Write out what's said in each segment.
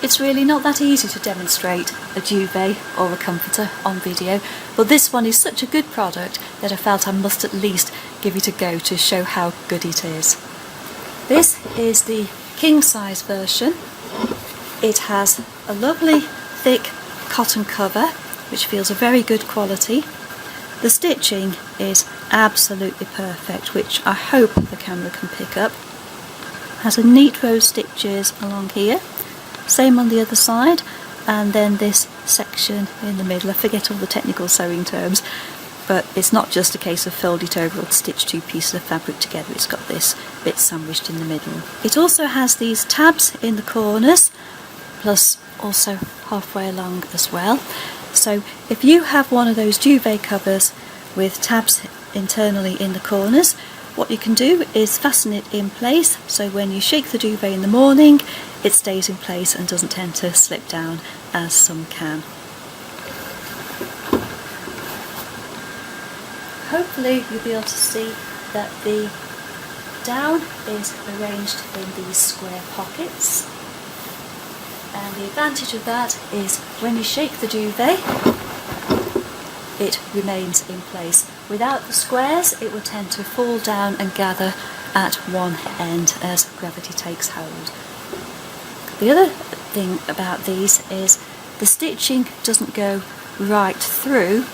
It's really not that easy to demonstrate a duvet or a comforter on video, but this one is such a good product that I felt I must at least give it a go to show how good it is. This is the king size version. It has a lovely thick cotton cover which feels a very good quality. The stitching is absolutely perfect, which I hope the camera can pick up. Has a neat row of stitches along here, same on the other side, and then this section in the middle. I forget all the technical sewing terms, but it's not just a case of fold it over or stitch two pieces of fabric together. It's got this bit sandwiched in the middle. It also has these tabs in the corners, plus also halfway along as well. So if you have one of those duvet covers with tabs internally in the corners, what you can do is fasten it in place, so when you shake the duvet in the morning it stays in place and doesn't tend to slip down as some can. Hopefully you'll be able to see that the down is arranged in these square pockets, and the advantage of that is when you shake the duvet it remains in place. Without the squares it will tend to fall down and gather at one end as gravity takes hold. The other thing about these is the stitching doesn't go right through.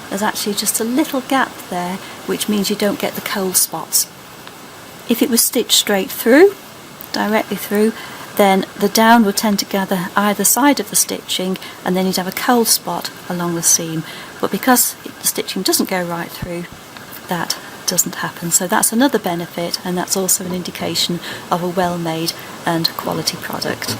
There's actually just a little gap there, which means you don't get the cold spots. If it was stitched straight through, directly through, then the down would tend to gather either side of the stitching and then you'd have a cold spot along the seam. But because the stitching doesn't go right through, that doesn't happen. So that's another benefit, and that's also an indication of a well-made and quality product.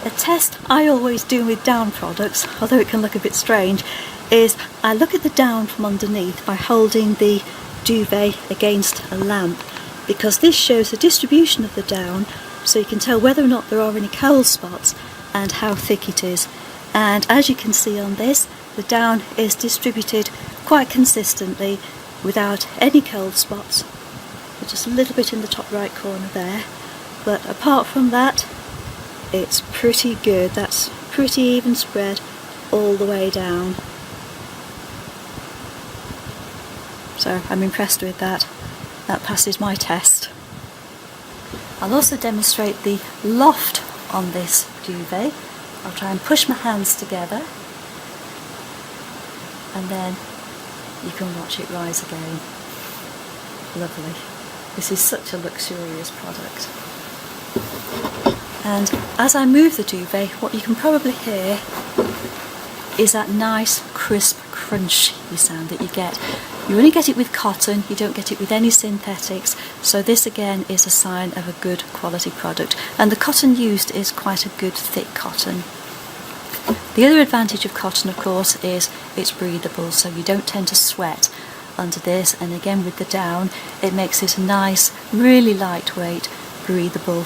A test I always do with down products, although it can look a bit strange, is I look at the down from underneath by holding the duvet against a lamp, because this shows the distribution of the down, so you can tell whether or not there are any cold spots and how thick it is. And as you can see on this, the down is distributed quite consistently without any cold spots. There's just a little bit in the top right corner there, but apart from that it's pretty good. That's pretty even spread all the way down. So I'm impressed with that. That passes my test. I'll also demonstrate the loft on this duvet. I'll try and push my hands together and then you can watch it rise again. Lovely. This is such a luxurious product. And as I move the duvet, what you can probably hear is that nice crisp crunchy sound that you get. You only get it with cotton, you don't get it with any synthetics, so this again is a sign of a good quality product. And the cotton used is quite a good thick cotton. The other advantage of cotton, of course, is it's breathable, so you don't tend to sweat under this, and again with the down it makes it a nice, really lightweight, breathable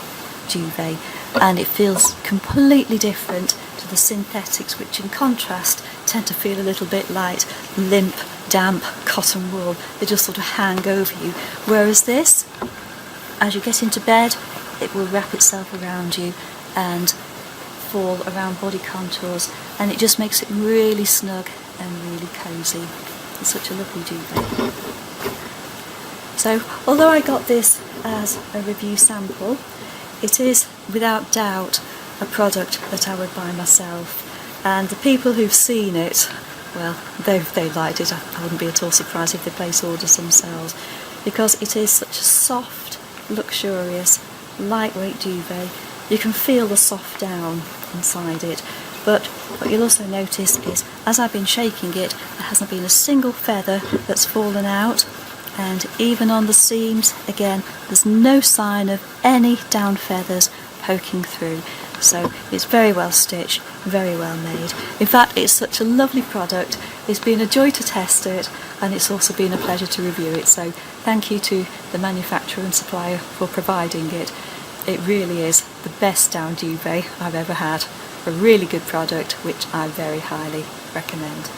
duvet, and it feels completely different to the synthetics, which in contrast tend to feel a little bit like limp, damp cotton wool. They just sort of hang over you, whereas this, as you get into bed, it will wrap itself around you and fall around body contours, and it just makes it really snug and really cosy. It's such a lovely duvet. So although I got this as a review sample, it is without doubt a product that I would buy myself, and the people who've seen it, well, they liked it. I wouldn't be at all surprised if they place orders themselves, because it is such a soft, luxurious, lightweight duvet. You can feel the soft down inside it, but what you'll also notice is as I've been shaking it, there hasn't been a single feather that's fallen out, and even on the seams, again, there's no sign of any down feathers poking through. So it's very well stitched, very well made. In fact, it's such a lovely product. It's been a joy to test it, and it's also been a pleasure to review it. So thank you to the manufacturer and supplier for providing it. It really is the best down duvet I've ever had. A really good product, which I very highly recommend.